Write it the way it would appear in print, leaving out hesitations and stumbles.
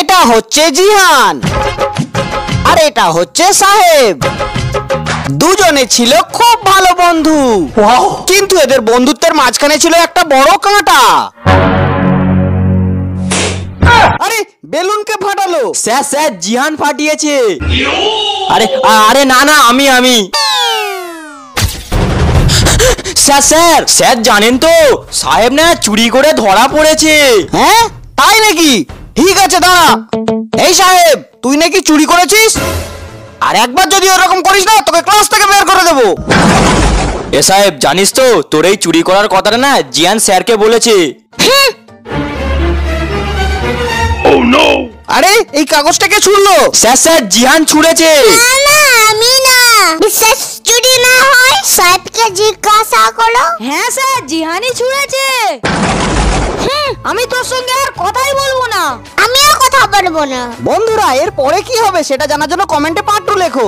এটা হচ্ছে জিহান আর এটা হচ্ছে সাহেব। দুজনে ছিল খুব ভালো বন্ধু, কিন্তু এদের বন্ধুত্বের মাঝখানে ছিল একটা বড় কাঁটা। আরে বেলুনকে ফাটালো। স্যার স্যার জিহান ফাটিয়েছে। আরে আরে না না আমি স্যার স্যার স্যার জানেন তো সাহেব না চুরি করে ধরা পড়েছে। হ্যাঁ তাই নাকি? ঠিক আছে দাঁড়া। এই সাহেব, তুই নাকি চুরি করেছিস? আর একবার যদি ওরকম করিস না তোকে ক্লাস থেকে বের করে দেবো। এ সাহেব জানিস তো তোর এই চুরি করার কথাটা না জিয়ান স্যারকে বলেছে। আরে এই কাগজটাকে ছুড়লো। স্যার স্যার জিহান ছুঁড়েছে। না না আমি না, বিশ্বাস যদি না হয় সাহেবকে জিজ্ঞাসা করো। হ্যাঁ স্যার জিহানই ছুঁড়েছে। আমি তোর সঙ্গে আর কথাই বলবো না। আমিও কথা বলবো না। বন্ধুরা এর পরে কি হবে সেটা জানার জন্য কমেন্টে পার্ট 2 লেখো।